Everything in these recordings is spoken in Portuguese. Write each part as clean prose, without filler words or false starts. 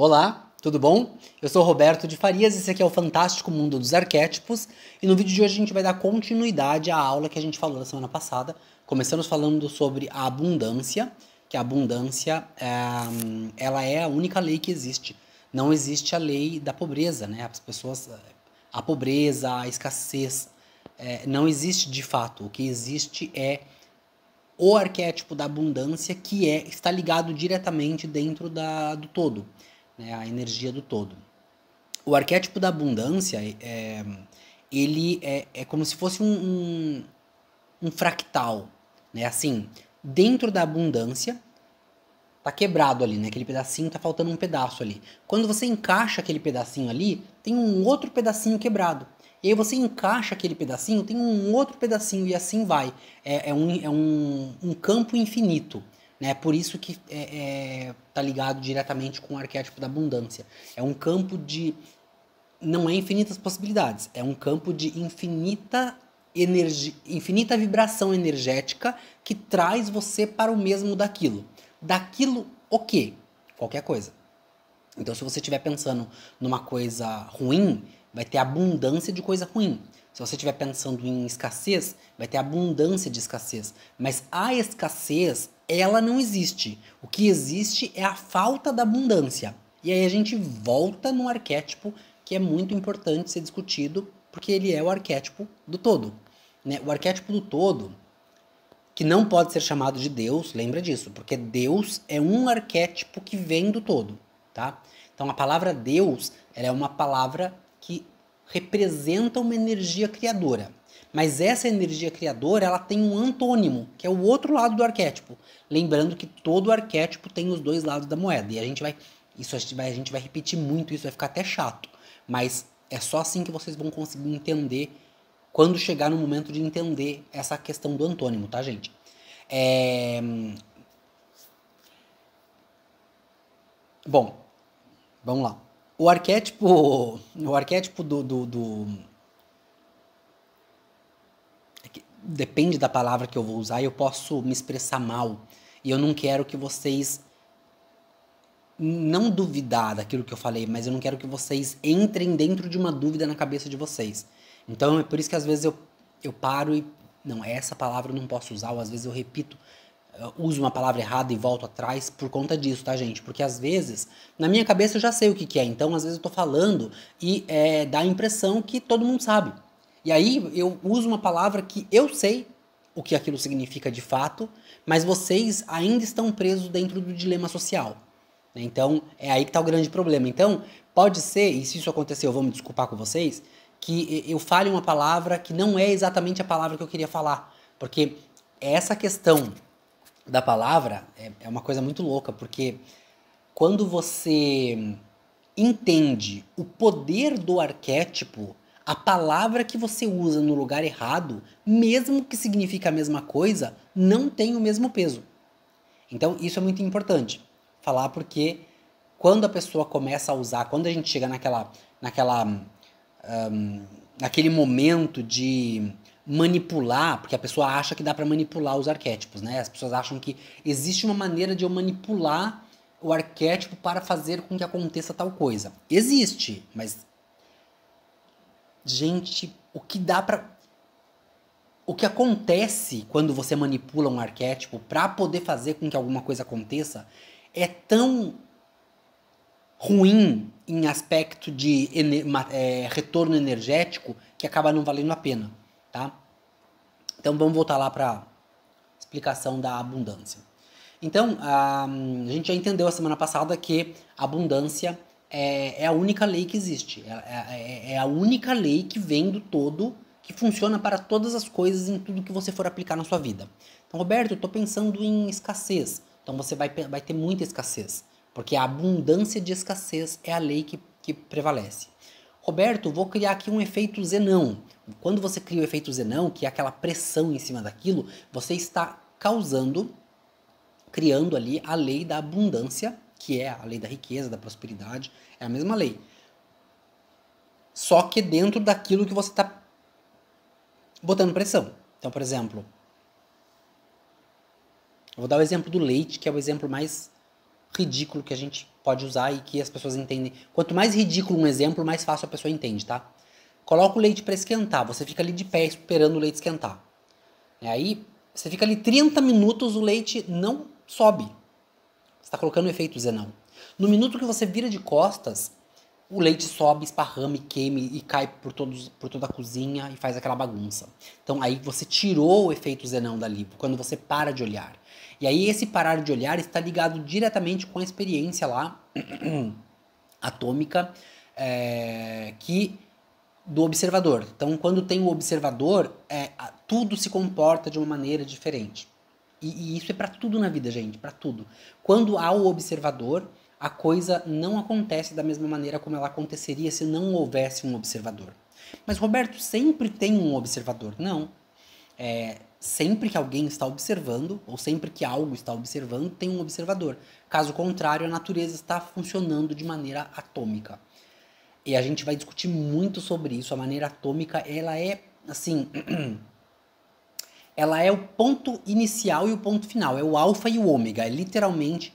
Olá, tudo bom? Eu sou Roberto de Farias, esse aqui é o Fantástico Mundo dos Arquétipos, e no vídeo de hoje a gente vai dar continuidade à aula que a gente falou na semana passada. Começamos falando sobre a abundância, que a abundância ela é a única lei que existe. Não existe a lei da pobreza, né? As pessoas, a pobreza, a escassez, não existe de fato. O que existe é o arquétipo da abundância, que está ligado diretamente dentro do todo, né, a energia do todo. O arquétipo da abundância, ele é como se fosse um fractal, né? Assim, dentro da abundância, tá quebrado ali, né? Aquele pedacinho, tá faltando um pedaço ali. Quando você encaixa aquele pedacinho ali, tem um outro pedacinho quebrado. E aí você encaixa aquele pedacinho, tem um outro pedacinho e assim vai. É um campo infinito, né? Por isso que tá ligado diretamente com o arquétipo da abundância. É um campo de... Não é infinitas possibilidades, é um campo de infinita energia, infinita vibração energética que traz você para o mesmo daquilo. Daquilo o quê? Qualquer coisa. Então, se você estiver pensando numa coisa ruim, vai ter abundância de coisa ruim. Se você estiver pensando em escassez, vai ter abundância de escassez. Mas a escassez, ela não existe. O que existe é a falta da abundância. E aí a gente volta no arquétipo que é muito importante ser discutido, porque ele é o arquétipo do todo, né? O arquétipo do todo, que não pode ser chamado de Deus, lembra disso, porque Deus é um arquétipo que vem do todo, tá? Então a palavra Deus, ela é uma palavra que representa uma energia criadora. Mas essa energia criadora, ela tem um antônimo, que é o outro lado do arquétipo. Lembrando que todo arquétipo tem os dois lados da moeda. E a gente vai repetir muito isso, vai ficar até chato. Mas é só assim que vocês vão conseguir entender quando chegar no momento de entender essa questão do antônimo, tá, gente? Bom, vamos lá. O arquétipo depende da palavra que eu vou usar e eu posso me expressar mal. E eu não quero que vocês não duvidar daquilo que eu falei, mas eu não quero que vocês entrem dentro de uma dúvida na cabeça de vocês. Então é por isso que às vezes eu paro e... Não, essa palavra eu não posso usar, ou às vezes eu repito, eu uso uma palavra errada e volto atrás por conta disso, tá, gente? Porque às vezes, na minha cabeça eu já sei o que é, então às vezes eu tô falando e dá a impressão que todo mundo sabe. E aí eu uso uma palavra que eu sei o que aquilo significa de fato, mas vocês ainda estão presos dentro do dilema social. Então, é aí que está o grande problema. Então, pode ser, e se isso acontecer, eu vou me desculpar com vocês, que eu fale uma palavra que não é exatamente a palavra que eu queria falar. Porque essa questão da palavra é uma coisa muito louca, porque quando você entende o poder do arquétipo, a palavra que você usa no lugar errado, mesmo que signifique a mesma coisa, não tem o mesmo peso. Então, isso é muito importante falar, porque quando a pessoa começa a usar, quando a gente chega naquele momento de manipular, porque a pessoa acha que dá para manipular os arquétipos, né? As pessoas acham que existe uma maneira de eu manipular o arquétipo para fazer com que aconteça tal coisa. Existe, mas gente, o que acontece quando você manipula um arquétipo para poder fazer com que alguma coisa aconteça é tão ruim em aspecto de retorno energético que acaba não valendo a pena, tá? Então vamos voltar lá para explicação da abundância. Então, a gente já entendeu a semana passada que a abundância é a única lei que existe. É a única lei que vem do todo, que funciona para todas as coisas em tudo que você for aplicar na sua vida. Então, Roberto, eu estou pensando em escassez. Então você vai ter muita escassez, porque a abundância de escassez é a lei que prevalece. Roberto, vou criar aqui um efeito Zenão. Quando você cria o efeito Zenão, que é aquela pressão em cima daquilo, você está criando ali a lei da abundância, que é a lei da riqueza, da prosperidade, é a mesma lei. Só que dentro daquilo que você está botando pressão. Então, por exemplo, eu vou dar o exemplo do leite, que é o exemplo mais ridículo que a gente pode usar e que as pessoas entendem. Quanto mais ridículo um exemplo, mais fácil a pessoa entende, tá? Coloca o leite para esquentar, você fica ali de pé esperando o leite esquentar. E aí, você fica ali 30 minutos, o leite não sobe. Você está colocando o efeito Zenão. No minuto que você vira de costas, o leite sobe, esparrama e queima e cai por toda a cozinha e faz aquela bagunça. Então aí você tirou o efeito Zenão dali, quando você para de olhar. E aí esse parar de olhar está ligado diretamente com a experiência lá atômica do observador. Então quando tem o observador, tudo se comporta de uma maneira diferente. E isso é para tudo na vida, gente, para tudo. Quando há o observador, a coisa não acontece da mesma maneira como ela aconteceria se não houvesse um observador. Mas, Roberto, sempre tem um observador. Não. Sempre que alguém está observando, ou sempre que algo está observando, tem um observador. Caso contrário, a natureza está funcionando de maneira atômica. E a gente vai discutir muito sobre isso. A maneira atômica, ela é, assim... ela é o ponto inicial e o ponto final. É o alfa e o ômega. É literalmente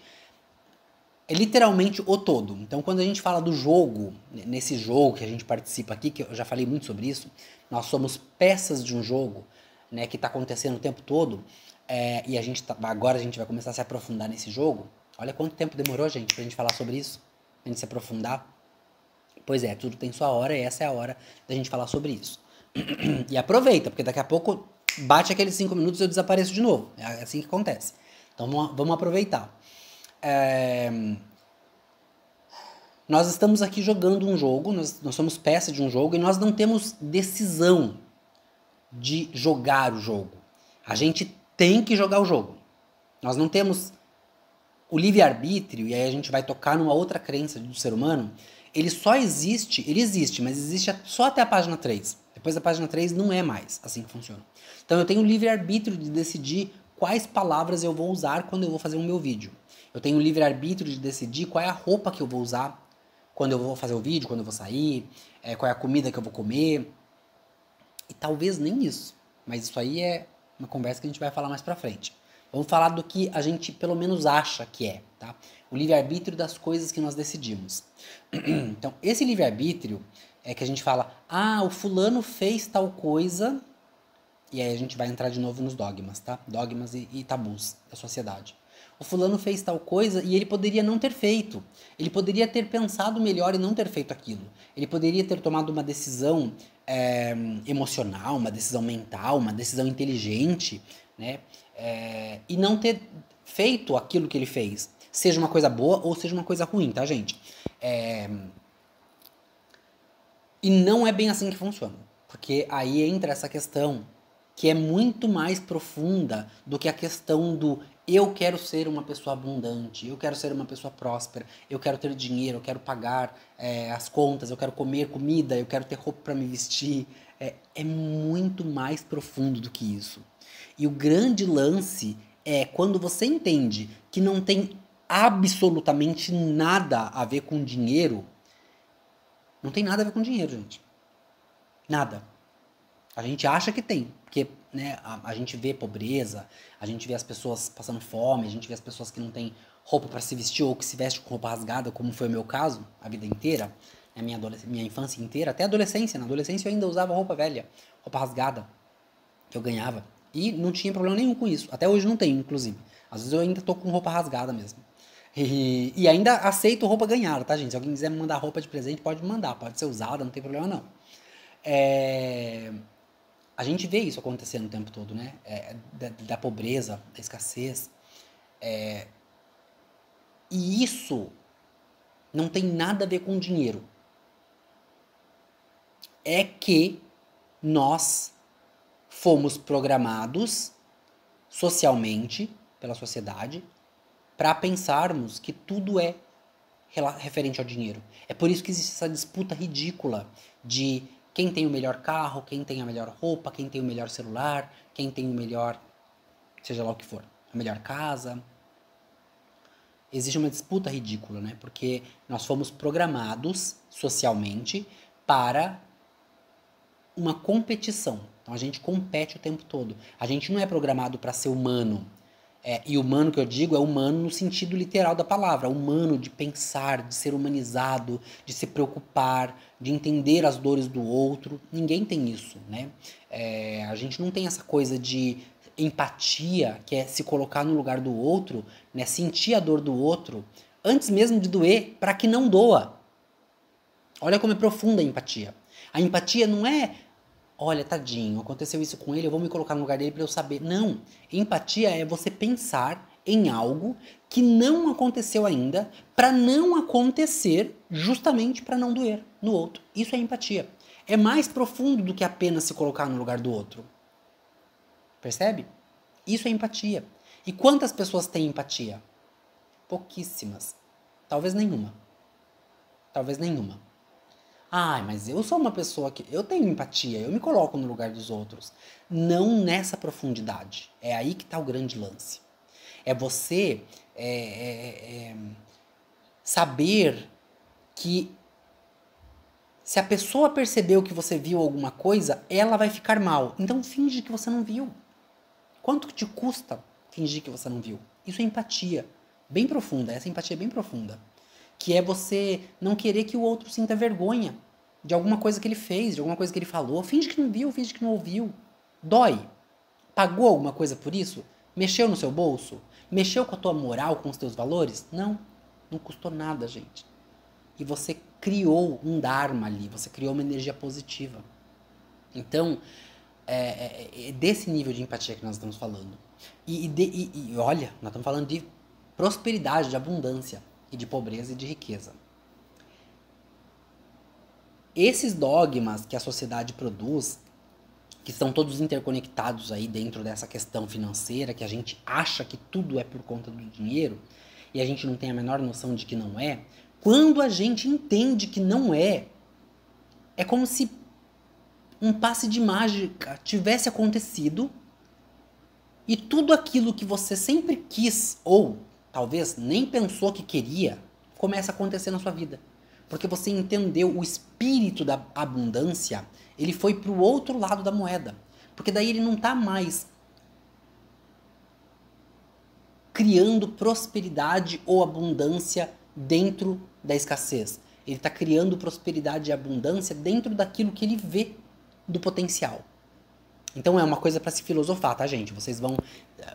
o todo. Então, quando a gente fala do jogo, nesse jogo que a gente participa aqui, que eu já falei muito sobre isso, nós somos peças de um jogo, né, que está acontecendo o tempo todo, e agora a gente vai começar a se aprofundar nesse jogo. Olha quanto tempo demorou, gente, pra gente falar sobre isso, pra gente se aprofundar. Pois é, tudo tem sua hora e essa é a hora da gente falar sobre isso. E aproveita, porque daqui a pouco bate aqueles 5 minutos e eu desapareço de novo. É assim que acontece. Então vamos aproveitar. Nós estamos aqui jogando um jogo, nós somos peça de um jogo e nós não temos decisão de jogar o jogo. A gente tem que jogar o jogo. Nós não temos o livre-arbítrio, e aí a gente vai tocar numa outra crença do ser humano. Ele existe, mas existe só até a página 3. Depois da página 3 não é mais assim que funciona. Então eu tenho o livre-arbítrio de decidir quais palavras eu vou usar quando eu vou fazer o meu vídeo. Eu tenho o livre-arbítrio de decidir qual é a roupa que eu vou usar quando eu vou fazer o vídeo, quando eu vou sair, qual é a comida que eu vou comer. E talvez nem isso. Mas isso aí é uma conversa que a gente vai falar mais pra frente. Vamos falar do que a gente pelo menos acha que é, tá? O livre-arbítrio das coisas que nós decidimos. Então, esse livre-arbítrio é que a gente fala, o fulano fez tal coisa, e aí a gente vai entrar de novo nos dogmas, tá? Dogmas e tabus da sociedade. O fulano fez tal coisa e ele poderia não ter feito. Ele poderia ter pensado melhor e não ter feito aquilo. Ele poderia ter tomado uma decisão emocional, uma decisão mental, uma decisão inteligente, né? E não ter feito aquilo que ele fez. Seja uma coisa boa ou seja uma coisa ruim, tá, gente? E não é bem assim que funciona. Porque aí entra essa questão que é muito mais profunda do que a questão do eu quero ser uma pessoa abundante, eu quero ser uma pessoa próspera, eu quero ter dinheiro, eu quero pagar as contas, eu quero comer comida, eu quero ter roupa para me vestir. É muito mais profundo do que isso. E o grande lance é quando você entende que não tem absolutamente nada a ver com dinheiro. Não tem nada a ver com dinheiro, gente. Nada. A gente acha que tem, porque né, a gente vê pobreza, a gente vê as pessoas passando fome, a gente vê as pessoas que não têm roupa para se vestir ou que se vestem com roupa rasgada, como foi o meu caso, a vida inteira, a minha infância inteira, até a adolescência. Na adolescência eu ainda usava roupa velha, roupa rasgada, que eu ganhava. E não tinha problema nenhum com isso. Até hoje não tenho, inclusive. Às vezes eu ainda tô com roupa rasgada mesmo. E ainda aceito roupa ganhada, tá, gente? Se alguém quiser me mandar roupa de presente, pode me mandar. Pode ser usada, não tem problema não. A gente vê isso acontecendo o tempo todo, né? Da pobreza, da escassez. E isso não tem nada a ver com dinheiro. É que nós fomos programados socialmente, pela sociedade, para pensarmos que tudo é referente ao dinheiro. É por isso que existe essa disputa ridícula de quem tem o melhor carro, quem tem a melhor roupa, quem tem o melhor celular, quem tem o melhor, seja lá o que for, a melhor casa. Existe uma disputa ridícula, né? Porque nós fomos programados socialmente para uma competição. Então a gente compete o tempo todo. A gente não é programado para ser humano. E humano que eu digo é humano no sentido literal da palavra, humano de pensar, de ser humanizado, de se preocupar, de entender as dores do outro. Ninguém tem isso, né? A gente não tem essa coisa de empatia, que é se colocar no lugar do outro, né? Sentir a dor do outro, antes mesmo de doer, para que não doa. Olha como é profunda a empatia. A empatia não é, olha, tadinho, aconteceu isso com ele, eu vou me colocar no lugar dele para eu saber. Não. Empatia é você pensar em algo que não aconteceu ainda, para não acontecer, justamente para não doer no outro. Isso é empatia. É mais profundo do que apenas se colocar no lugar do outro. Percebe? Isso é empatia. E quantas pessoas têm empatia? Pouquíssimas. Talvez nenhuma. Talvez nenhuma. Ai, mas eu sou uma pessoa que... Eu tenho empatia, eu me coloco no lugar dos outros. Não nessa profundidade. É aí que está o grande lance. É você saber que se a pessoa percebeu que você viu alguma coisa, ela vai ficar mal. Então finge que você não viu. Quanto que te custa fingir que você não viu? Isso é empatia. Bem profunda, essa empatia é bem profunda. Que é você não querer que o outro sinta vergonha de alguma coisa que ele fez, de alguma coisa que ele falou. Finge que não viu, finge que não ouviu. Dói. Pagou alguma coisa por isso? Mexeu no seu bolso? Mexeu com a tua moral, com os teus valores? Não. Não custou nada, gente. E você criou um dharma ali, você criou uma energia positiva. Então, é desse nível de empatia que nós estamos falando. E olha, nós estamos falando de prosperidade, de abundância, e de pobreza e de riqueza. Esses dogmas que a sociedade produz, que estão todos interconectados aí dentro dessa questão financeira, que a gente acha que tudo é por conta do dinheiro, e a gente não tem a menor noção de que não é, quando a gente entende que não é, é como se um passe de mágica tivesse acontecido e tudo aquilo que você sempre quis, ou talvez nem pensou que queria, começa a acontecer na sua vida. Porque você entendeu o espírito da abundância, ele foi para o outro lado da moeda. Porque daí ele não está mais criando prosperidade ou abundância dentro da escassez. Ele está criando prosperidade e abundância dentro daquilo que ele vê do potencial. Então é uma coisa para se filosofar, tá, gente? Vocês vão...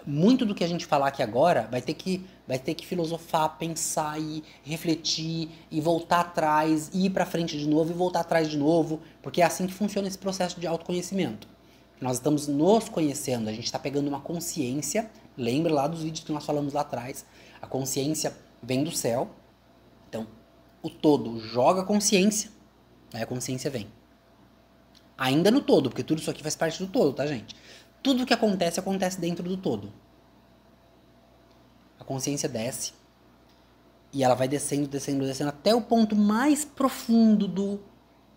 Muito do que a gente falar aqui agora vai ter que filosofar, pensar e refletir e voltar atrás, e ir para frente de novo e voltar atrás de novo, porque é assim que funciona esse processo de autoconhecimento. Nós estamos nos conhecendo, a gente está pegando uma consciência. Lembra lá dos vídeos que nós falamos lá atrás? A consciência vem do céu. Então, o todo joga a consciência, aí a consciência vem. Ainda no todo, porque tudo isso aqui faz parte do todo, tá, gente? Tudo que acontece, acontece dentro do todo. A consciência desce e ela vai descendo, descendo, descendo até o ponto mais profundo do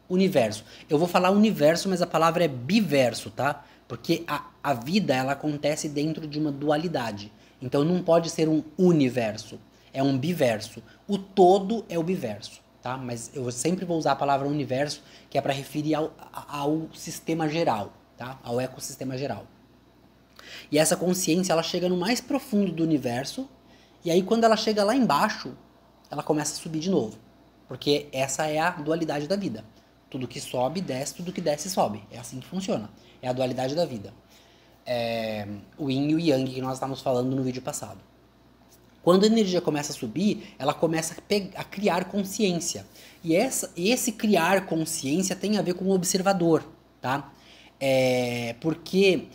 universo. Eu vou falar universo, mas a palavra é biverso, tá? Porque a vida, ela acontece dentro de uma dualidade. Então não pode ser um universo, é um biverso. O todo é o biverso, tá? Mas eu sempre vou usar a palavra universo, que é para referir ao sistema geral, tá? Ao ecossistema geral. E essa consciência, ela chega no mais profundo do universo, e aí quando ela chega lá embaixo, ela começa a subir de novo. Porque essa é a dualidade da vida. Tudo que sobe, desce, tudo que desce, sobe. É assim que funciona. É a dualidade da vida. O yin e o yang que nós estávamos falando no vídeo passado. Quando a energia começa a subir, ela começa a criar consciência. E esse criar consciência tem a ver com o observador, tá? Porque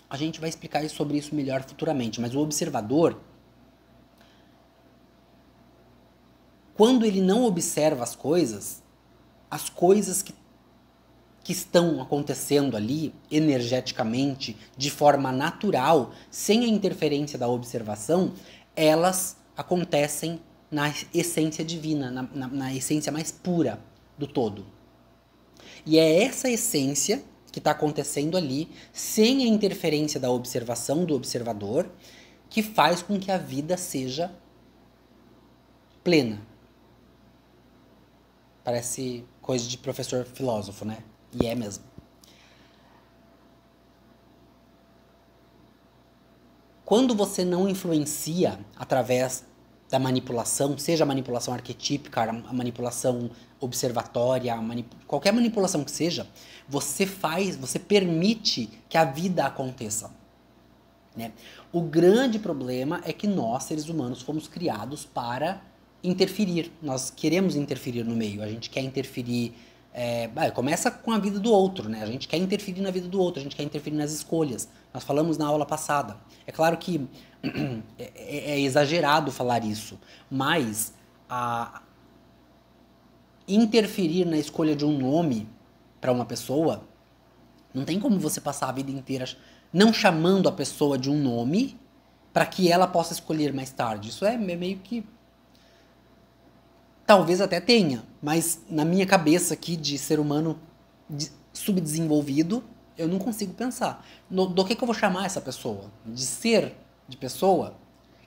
a gente vai explicar sobre isso melhor futuramente, mas o observador, quando ele não observa as coisas que estão acontecendo ali energeticamente, de forma natural, sem a interferência da observação, elas acontecem na essência divina, na essência mais pura do todo. E é essa essência que está acontecendo ali, sem a interferência da observação do observador, que faz com que a vida seja plena. Parece coisa de professor filósofo, né? E é mesmo. Quando você não influencia através da manipulação, seja a manipulação arquetípica, a manipulação observatória, qualquer manipulação que seja, você permite que a vida aconteça, né? O grande problema é que nós, seres humanos, fomos criados para interferir. Nós queremos interferir no meio, a gente quer interferir. Começa com a vida do outro, né? A gente quer interferir na vida do outro, a gente quer interferir nas escolhas. Nós falamos na aula passada. É claro que é exagerado falar isso, mas interferir na escolha de um nome para uma pessoa, não tem como você passar a vida inteira não chamando a pessoa de um nome para que ela possa escolher mais tarde. Isso é meio que... Talvez até tenha, mas na minha cabeça aqui de ser humano subdesenvolvido, eu não consigo pensar. Do que eu vou chamar essa pessoa? De ser, de pessoa?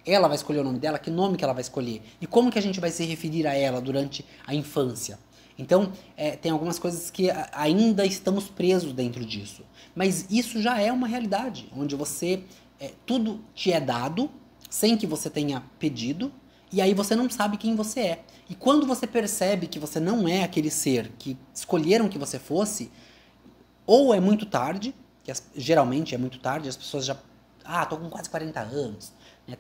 Ela vai escolher o nome dela? Que nome que ela vai escolher? E como que a gente vai se referir a ela durante a infância? Então, tem algumas coisas que ainda estamos presos dentro disso. Mas isso já é uma realidade, onde tudo te é dado, sem que você tenha pedido, e aí você não sabe quem você é. E quando você percebe que você não é aquele ser que escolheram que você fosse, ou é muito tarde, geralmente é muito tarde, as pessoas já... tô com quase 40 anos. Né?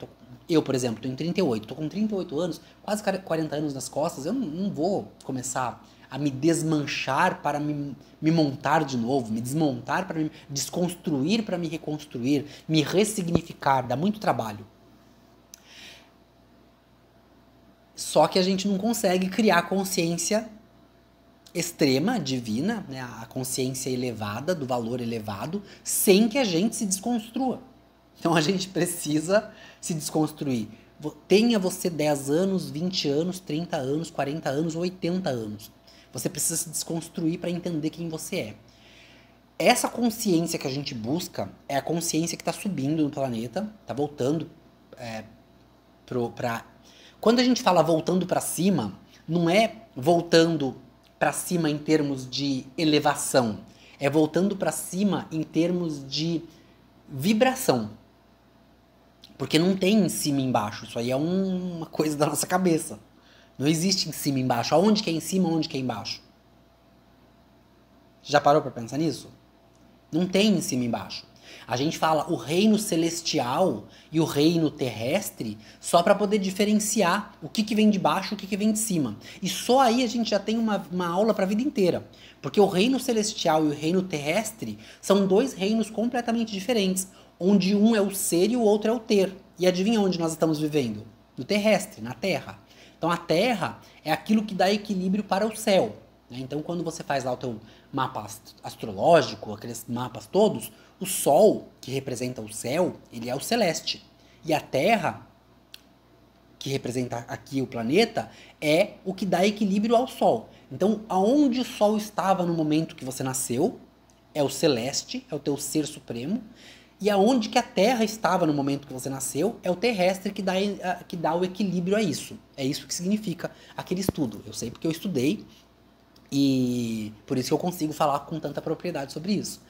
Eu, por exemplo, tô em 38. Tô com 38 anos, quase 40 anos nas costas. Eu não vou começar a me desmanchar para me montar de novo, me desmontar para me desconstruir, para me reconstruir, me ressignificar. Dá muito trabalho. Só que a gente não consegue criar consciência extrema, divina, né, a consciência elevada, do valor elevado, sem que a gente se desconstrua. Então a gente precisa se desconstruir. Tenha você 10 anos, 20 anos, 30 anos, 40 anos ou 80 anos. Você precisa se desconstruir para entender quem você é. Essa consciência que a gente busca é a consciência que está subindo no planeta, está voltando para... Quando a gente fala voltando para cima, não é voltando para cima em termos de elevação, é voltando para cima em termos de vibração. Porque não tem em cima e embaixo, isso aí é uma coisa da nossa cabeça. Não existe em cima e embaixo. Aonde que é em cima, aonde que é embaixo? Já parou para pensar nisso? Não tem em cima e embaixo. A gente fala o reino celestial e o reino terrestre só para poder diferenciar o que vem de baixo e o que vem de cima. E só aí a gente já tem uma aula para a vida inteira. Porque o reino celestial e o reino terrestre são dois reinos completamente diferentes, onde um é o ser e o outro é o ter. E adivinha onde nós estamos vivendo? No terrestre, na Terra. Então a Terra é aquilo que dá equilíbrio para o céu. Então quando você faz lá o teu mapa astrológico, aqueles mapas todos, o Sol, que representa o céu, ele é o celeste. E a Terra, que representa aqui o planeta, é o que dá equilíbrio ao Sol. Então, aonde o Sol estava no momento que você nasceu, é o celeste, é o teu ser supremo. E aonde que a Terra estava no momento que você nasceu, é o terrestre que dá o equilíbrio a isso. É isso que significa aquele estudo. Eu sei porque eu estudei e por isso que eu consigo falar com tanta propriedade sobre isso.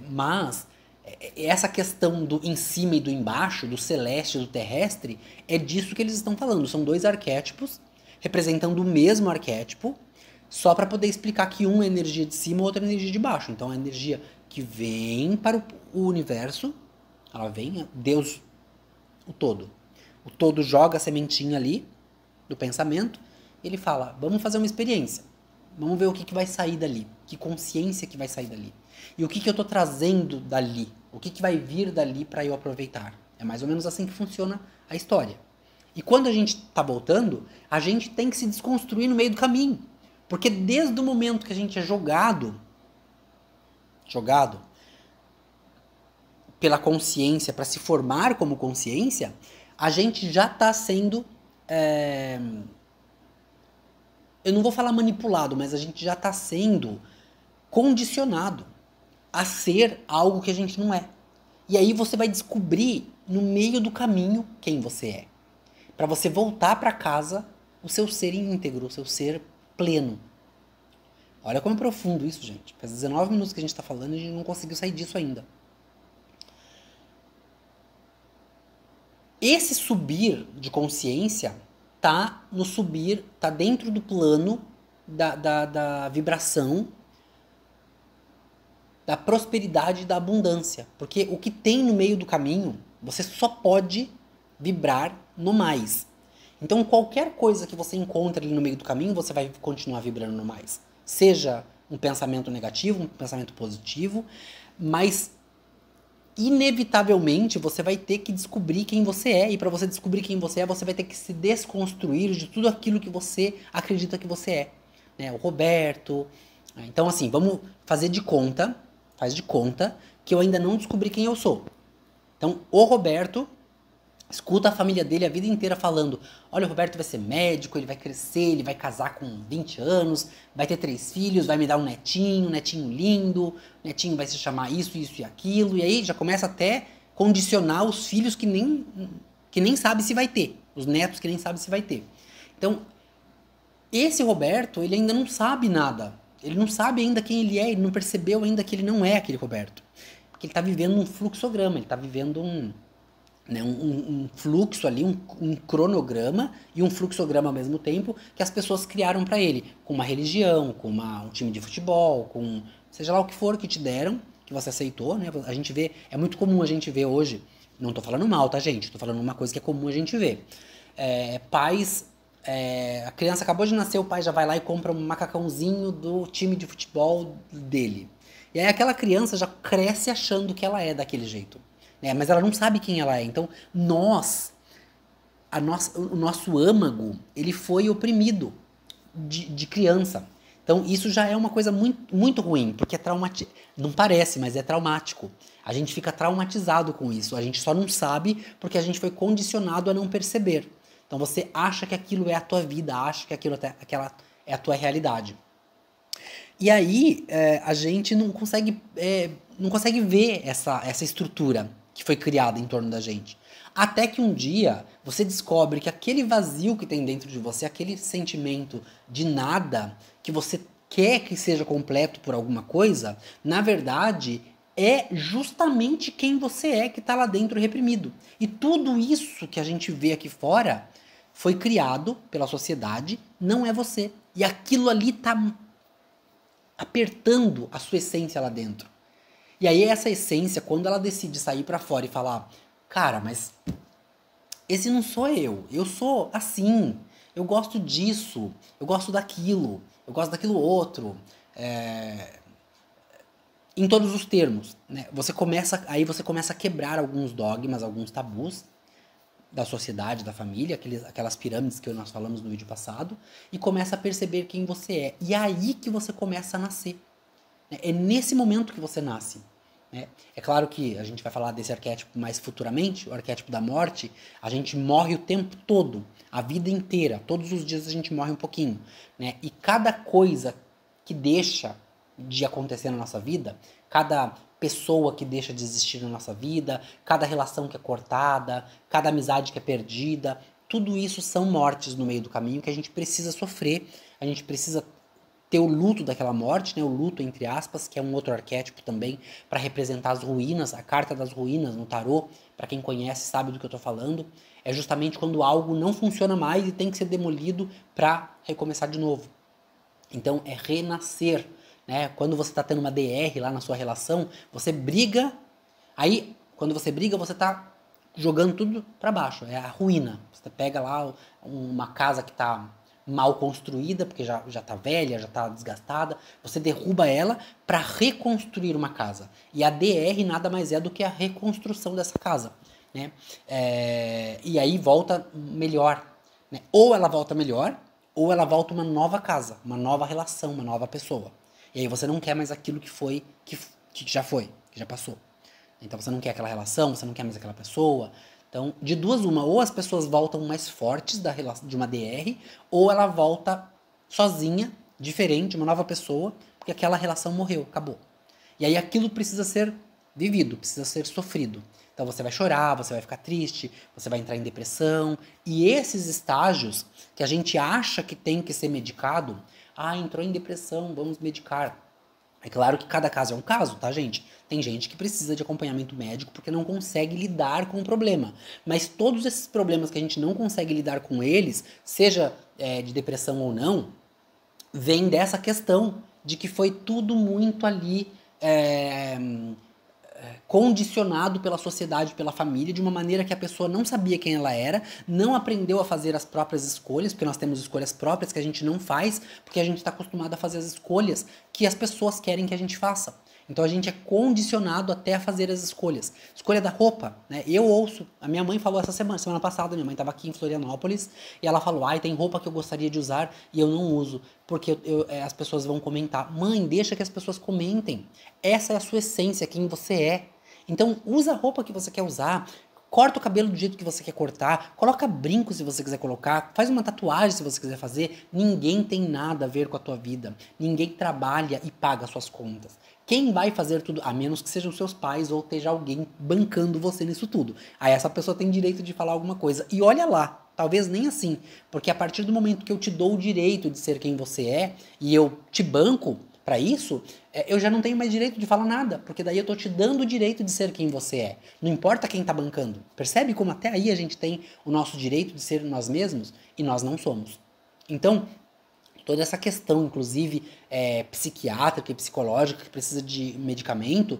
Mas essa questão do em cima e do embaixo, do celeste e do terrestre, é disso que eles estão falando. São dois arquétipos representando o mesmo arquétipo, só para poder explicar que um é energia de cima e o outro é energia de baixo. Então a energia que vem para o universo, ela vem, Deus, o todo. O todo joga a sementinha ali do pensamento, e ele fala, vamos fazer uma experiência. Vamos ver o que vai sair dali. Que consciência que vai sair dali. E o que eu estou trazendo dali. O que vai vir dali para eu aproveitar. É mais ou menos assim que funciona a história. E quando a gente está voltando, a gente tem que se desconstruir no meio do caminho. Porque desde o momento que a gente é jogado pela consciência para se formar como consciência, a gente já está sendo... eu não vou falar manipulado, mas a gente já está sendo condicionado a ser algo que a gente não é. E aí você vai descobrir no meio do caminho quem você é. Para você voltar para casa o seu ser íntegro, o seu ser pleno. Olha como é profundo isso, gente. Faz 19 minutos que a gente está falando e a gente não conseguiu sair disso ainda. Esse subir de consciência tá no subir, tá dentro do plano da vibração, da prosperidade e da abundância. Porque o que tem no meio do caminho, você só pode vibrar no mais. Então, qualquer coisa que você encontra ali no meio do caminho, você vai continuar vibrando no mais. Seja um pensamento negativo, um pensamento positivo, mas inevitavelmente você vai ter que descobrir quem você é. E para você descobrir quem você é, você vai ter que se desconstruir de tudo aquilo que você acredita que você é. Né? O Roberto. Então, assim, vamos fazer de conta, faz de conta, que eu ainda não descobri quem eu sou. Então, o Roberto escuta a família dele a vida inteira falando: olha, o Roberto vai ser médico, ele vai crescer, ele vai casar com 20 anos, vai ter 3 filhos, vai me dar um netinho lindo, o netinho vai se chamar isso, isso e aquilo. E aí já começa até condicionar os filhos que nem sabe se vai ter, os netos que nem sabe se vai ter. Então, esse Roberto, ele ainda não sabe nada. Ele não sabe ainda quem ele é, ele não percebeu ainda que ele não é aquele Roberto. Porque ele está vivendo um fluxograma, ele está vivendo um fluxo ali, um cronograma e um fluxograma ao mesmo tempo que as pessoas criaram para ele, com uma religião, com um time de futebol, com seja lá o que for que te deram, que você aceitou, né? A gente vê, é muito comum a gente ver hoje, não tô falando mal, tá, gente? Tô falando uma coisa que é comum a gente ver. Pais, a criança acabou de nascer, o pai já vai lá e compra um macacãozinho do time de futebol dele. E aí aquela criança já cresce achando que ela é daquele jeito. Mas ela não sabe quem ela é. Então, o nosso âmago, ele foi oprimido de criança. Então, isso já é uma coisa muito, muito ruim, porque é traumático. Não parece, mas é traumático. A gente fica traumatizado com isso. A gente só não sabe porque a gente foi condicionado a não perceber. Então, você acha que aquilo é a tua vida, acha que aquela é a tua realidade. E aí, a gente não consegue ver essa estrutura que foi criada em torno da gente. Até que um dia você descobre que aquele vazio que tem dentro de você, aquele sentimento de nada, que você quer que seja completo por alguma coisa, na verdade é justamente quem você é que está lá dentro reprimido. E tudo isso que a gente vê aqui fora foi criado pela sociedade, não é você. E aquilo ali está apertando a sua essência lá dentro. E aí essa essência, quando ela decide sair pra fora e falar: cara, mas esse não sou eu sou assim, eu gosto disso, eu gosto daquilo outro, em todos os termos, né? Aí você começa a quebrar alguns dogmas, alguns tabus da sociedade, da família, aquelas pirâmides que nós falamos no vídeo passado, e começa a perceber quem você é. E é aí que você começa a nascer. É nesse momento que você nasce. É claro que a gente vai falar desse arquétipo mais futuramente, o arquétipo da morte. A gente morre o tempo todo, a vida inteira, todos os dias a gente morre um pouquinho, né? E cada coisa que deixa de acontecer na nossa vida, cada pessoa que deixa de existir na nossa vida, cada relação que é cortada, cada amizade que é perdida, tudo isso são mortes no meio do caminho que a gente precisa sofrer, a gente precisa ter o luto daquela morte, né? O luto entre aspas, que é um outro arquétipo também para representar as ruínas, a carta das ruínas no tarô, para quem conhece sabe do que eu tô falando, é justamente quando algo não funciona mais e tem que ser demolido para recomeçar de novo. Então é renascer, né? Quando você tá tendo uma DR lá na sua relação, você briga, aí quando você briga você tá jogando tudo para baixo, é a ruína. Você pega lá uma casa que tá mal construída, porque já tá velha, já tá desgastada, você derruba ela para reconstruir uma casa. E a DR nada mais é do que a reconstrução dessa casa, né? E aí volta melhor, né? Ou ela volta melhor, ou ela volta uma nova casa, uma nova relação, uma nova pessoa. E aí você não quer mais aquilo que já foi, que já passou. Então você não quer aquela relação, você não quer mais aquela pessoa. Então, de duas uma, ou as pessoas voltam mais fortes de uma DR, ou ela volta sozinha, diferente, uma nova pessoa, porque aquela relação morreu, acabou. E aí aquilo precisa ser vivido, precisa ser sofrido. Então você vai chorar, você vai ficar triste, você vai entrar em depressão. E esses estágios que a gente acha que tem que ser medicado, entrou em depressão, vamos medicar. É claro que cada caso é um caso, tá, gente? Tem gente que precisa de acompanhamento médico porque não consegue lidar com o problema. Mas todos esses problemas que a gente não consegue lidar com eles, seja de depressão ou não, vem dessa questão de que foi tudo muito ali condicionado pela sociedade, pela família, de uma maneira que a pessoa não sabia quem ela era, não aprendeu a fazer as próprias escolhas, porque nós temos escolhas próprias que a gente não faz, porque a gente está acostumado a fazer as escolhas que as pessoas querem que a gente faça. Então a gente é condicionado até a fazer as escolhas. Escolha da roupa, né? Eu ouço, a minha mãe falou essa semana passada, minha mãe estava aqui em Florianópolis, e ela falou, ai, tem roupa que eu gostaria de usar e eu não uso, porque as pessoas vão comentar. Mãe, deixa que as pessoas comentem. Essa é a sua essência, quem você é. Então usa a roupa que você quer usar, corta o cabelo do jeito que você quer cortar, coloca brinco se você quiser colocar, faz uma tatuagem se você quiser fazer. Ninguém tem nada a ver com a tua vida. Ninguém trabalha e paga suas contas. Quem vai fazer tudo, a menos que sejam seus pais ou esteja alguém bancando você nisso tudo. Aí essa pessoa tem direito de falar alguma coisa. E olha lá, talvez nem assim, porque a partir do momento que eu te dou o direito de ser quem você é e eu te banco para isso, eu já não tenho mais direito de falar nada, porque daí eu tô te dando o direito de ser quem você é. Não importa quem tá bancando. Percebe como até aí a gente tem o nosso direito de ser nós mesmos e nós não somos. Então, toda essa questão, inclusive psiquiátrica e psicológica, que precisa de medicamento,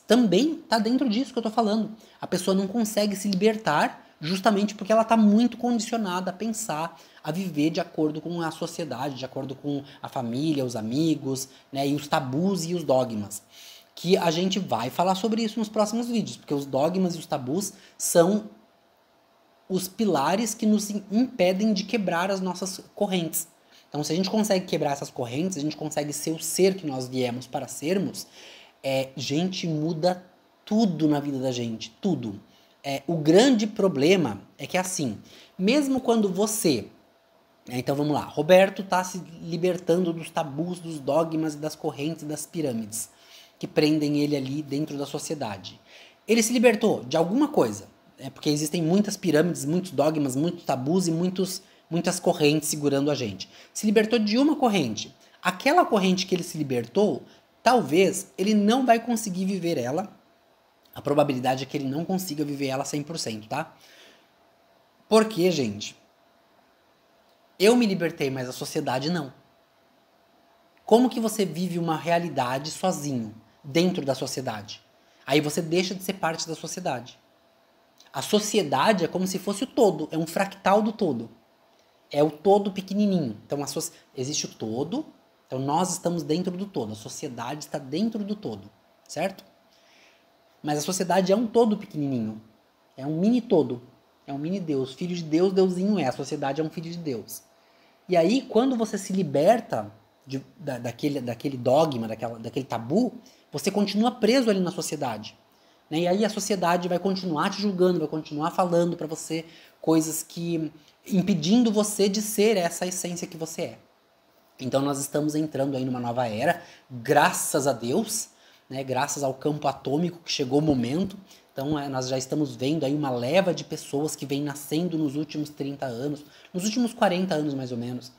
também está dentro disso que eu estou falando. A pessoa não consegue se libertar justamente porque ela está muito condicionada a pensar, a viver de acordo com a sociedade, de acordo com a família, os amigos, né, e os tabus e os dogmas. Que a gente vai falar sobre isso nos próximos vídeos, porque os dogmas e os tabus são os pilares que nos impedem de quebrar as nossas correntes. Então, se a gente consegue quebrar essas correntes, a gente consegue ser o ser que nós viemos para sermos, gente, muda tudo na vida da gente, tudo. O grande problema é que assim, mesmo quando você... Então vamos lá, Roberto está se libertando dos tabus, dos dogmas, das correntes, das pirâmides que prendem ele ali dentro da sociedade. Ele se libertou de alguma coisa, porque existem muitas pirâmides, muitos dogmas, muitos tabus e muitas correntes segurando a gente. Se libertou de uma corrente. Aquela corrente que ele se libertou, talvez ele não vai conseguir viver ela. A probabilidade é que ele não consiga viver ela 100%, tá? Por quê, gente? Eu me libertei, mas a sociedade não. Como que você vive uma realidade sozinho, dentro da sociedade? Aí você deixa de ser parte da sociedade. A sociedade é como se fosse o todo, é um fractal do todo. É o todo pequenininho. Então existe o todo, então nós estamos dentro do todo, a sociedade está dentro do todo, certo? Mas a sociedade é um todo pequenininho, é um mini todo, é um mini Deus, filho de Deus, Deusinho a sociedade é um filho de Deus. E aí, quando você se liberta daquele dogma, daquele tabu, você continua preso ali na sociedade. Né? E aí a sociedade vai continuar te julgando, vai continuar falando pra você coisas que... impedindo você de ser essa essência que você é. Então nós estamos entrando aí numa nova era, graças a Deus, né? Graças ao campo atômico que chegou o momento. Então nós já estamos vendo aí uma leva de pessoas que vem nascendo nos últimos 30 anos, nos últimos 40 anos mais ou menos,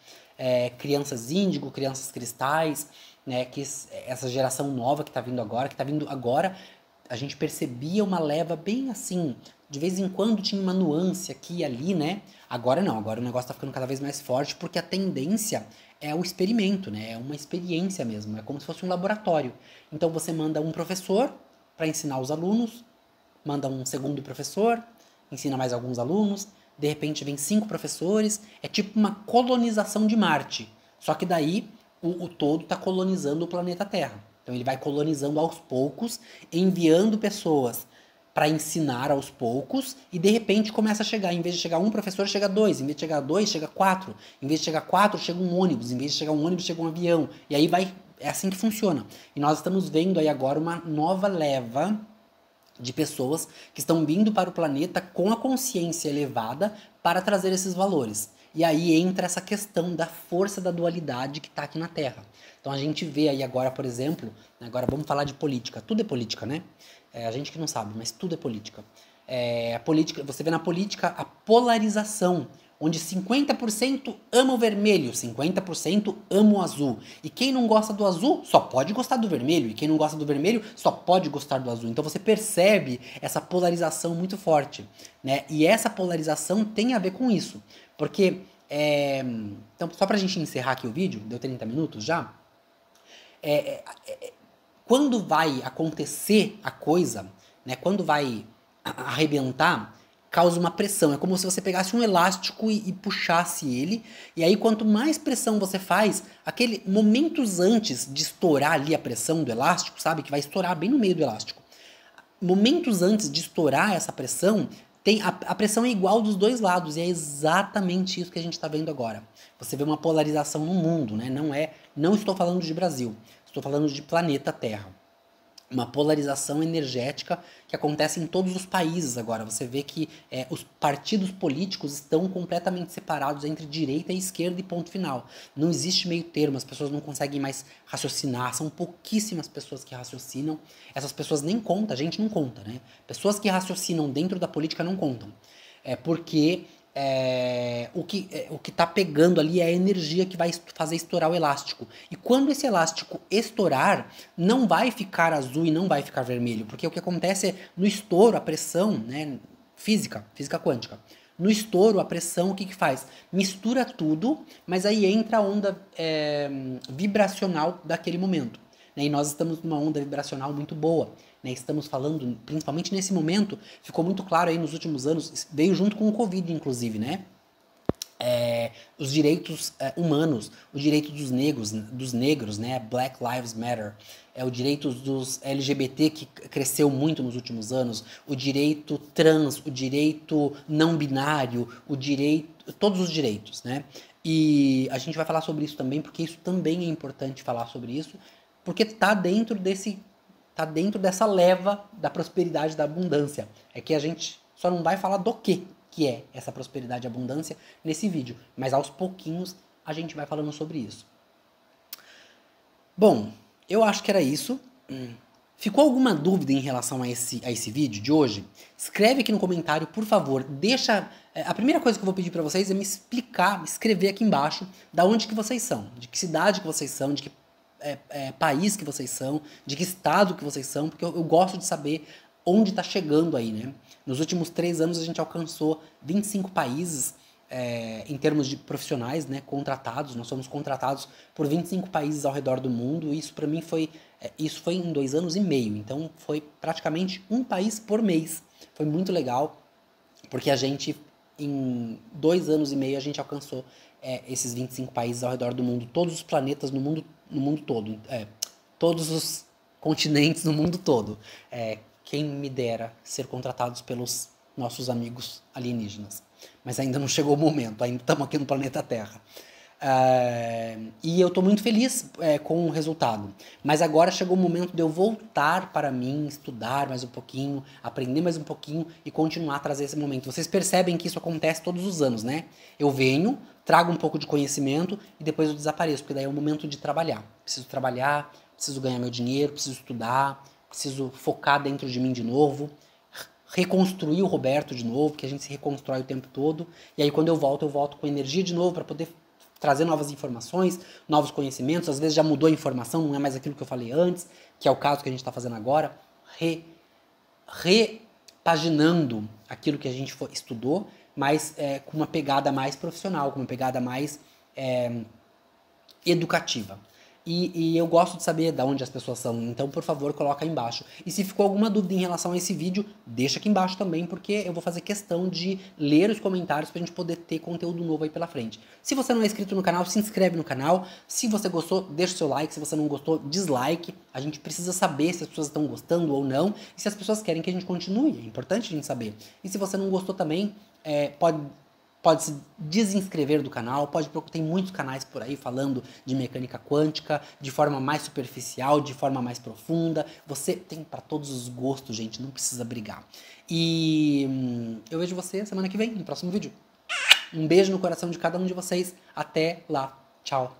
crianças índigo, crianças cristais, né? Que essa geração nova que está vindo agora, a gente percebia uma leva bem assim, de vez em quando tinha uma nuance aqui e ali, né? Agora não, agora o negócio tá ficando cada vez mais forte, porque a tendência é o experimento, né? É uma experiência mesmo, é como se fosse um laboratório. Então você manda um professor para ensinar os alunos, manda um segundo professor, ensina mais alguns alunos, de repente vem 5 professores, é tipo uma colonização de Marte. Só que daí o todo está colonizando o planeta Terra. Então ele vai colonizando aos poucos, enviando pessoas para ensinar aos poucos, e de repente começa a chegar, em vez de chegar um professor, chega 2, em vez de chegar 2, chega 4, em vez de chegar 4, chega um ônibus, em vez de chegar um ônibus, chega um avião, e aí é assim que funciona. E nós estamos vendo aí agora uma nova leva de pessoas que estão vindo para o planeta com a consciência elevada para trazer esses valores. E aí entra essa questão da força da dualidade que está aqui na Terra. Então a gente vê aí agora, por exemplo, agora vamos falar de política. Tudo é política, né? A gente que não sabe, mas tudo é política. A política. Você vê na política a polarização. onde 50% ama o vermelho, 50% ama o azul. E quem não gosta do azul só pode gostar do vermelho, e quem não gosta do vermelho só pode gostar do azul. Então você percebe essa polarização muito forte, né? E essa polarização tem a ver com isso, porque, então só pra gente encerrar aqui o vídeo, deu 30 minutos já, quando vai acontecer a coisa, né, quando vai arrebentar, causa uma pressão. É como se você pegasse um elástico e puxasse ele, e aí quanto mais pressão você faz, aquele momentos antes de estourar ali a pressão do elástico, sabe, que vai estourar bem no meio do elástico, momentos antes de estourar essa pressão, a pressão é igual dos dois lados, e é exatamente isso que a gente está vendo agora. Você vê uma polarização no mundo, né? Não estou falando de Brasil, estou falando de planeta Terra. Uma polarização energética que acontece em todos os países agora. Você vê que os partidos políticos estão completamente separados entre direita e esquerda e ponto final. Não existe meio termo, as pessoas não conseguem mais raciocinar, são pouquíssimas pessoas que raciocinam. Essas pessoas nem contam, a gente não conta, né? Pessoas que raciocinam dentro da política não contam. Porque o que tá pegando ali é a energia que vai fazer estourar o elástico. E quando esse elástico estourar, não vai ficar azul e não vai ficar vermelho, porque o que acontece é, no estouro, a pressão, né, física quântica, no estouro, a pressão, o que faz? Mistura tudo, mas aí entra a onda vibracional daquele momento. Né? E nós estamos numa onda vibracional muito boa. Né? Estamos falando, principalmente nesse momento, ficou muito claro aí nos últimos anos, veio junto com o Covid, inclusive, né? Os direitos humanos, o direito dos negros, né? Black Lives Matter, o direito dos LGBT que cresceu muito nos últimos anos, o direito trans, o direito não binário, todos os direitos, né? E a gente vai falar sobre isso também, porque isso também é importante falar sobre isso, porque tá dentro dessa leva da prosperidade, da abundância. É que a gente só não vai falar do que é essa prosperidade e abundância nesse vídeo, mas aos pouquinhos a gente vai falando sobre isso. Bom, eu acho que era isso. Ficou alguma dúvida em relação a esse vídeo de hoje? Escreve aqui no comentário, por favor. Deixa... A primeira coisa que eu vou pedir para vocês é me explicar, escrever aqui embaixo da onde que vocês são, de que cidade que vocês são, de que país que vocês são, de que estado que vocês são, porque eu gosto de saber onde está chegando aí, né? Nos últimos 3 anos a gente alcançou 25 países em termos de profissionais, né, contratados. Nós somos contratados por 25 países ao redor do mundo, e isso para mim foi em 2 anos e meio, então foi praticamente um país por mês. Foi muito legal, porque a gente, em 2 anos e meio, a gente alcançou esses 25 países ao redor do mundo, todos os planetas no mundo todo, todos os continentes no mundo todo. Quem me dera ser contratados pelos nossos amigos alienígenas. Mas ainda não chegou o momento, ainda estamos aqui no planeta Terra. E eu estou muito feliz com o resultado. Mas agora chegou o momento de eu voltar para mim, estudar mais um pouquinho, aprender mais um pouquinho e continuar a trazer esse momento. Vocês percebem que isso acontece todos os anos, né? Eu venho, trago um pouco de conhecimento e depois eu desapareço, porque daí é o momento de trabalhar. Preciso trabalhar, preciso ganhar meu dinheiro, preciso estudar, preciso focar dentro de mim de novo, reconstruir o Roberto de novo, porque a gente se reconstrói o tempo todo. E aí quando eu volto com energia de novo para poder trazer novas informações, novos conhecimentos. Às vezes já mudou a informação, não é mais aquilo que eu falei antes, que é o caso que a gente está fazendo agora, repaginando aquilo que a gente estudou, mas com uma pegada mais profissional, com uma pegada mais educativa. E eu gosto de saber de onde as pessoas são, então por favor coloca aí embaixo. E se ficou alguma dúvida em relação a esse vídeo, deixa aqui embaixo também, porque eu vou fazer questão de ler os comentários pra gente poder ter conteúdo novo aí pela frente. Se você não é inscrito no canal, se inscreve no canal. Se você gostou, deixa o seu like. Se você não gostou, dislike. A gente precisa saber se as pessoas estão gostando ou não, e se as pessoas querem que a gente continue. É importante a gente saber. E se você não gostou também, pode se desinscrever do canal, tem muitos canais por aí falando de mecânica quântica, de forma mais superficial, de forma mais profunda. Você tem para todos os gostos, gente, não precisa brigar. E eu vejo você semana que vem, no próximo vídeo. Um beijo no coração de cada um de vocês. Até lá. Tchau.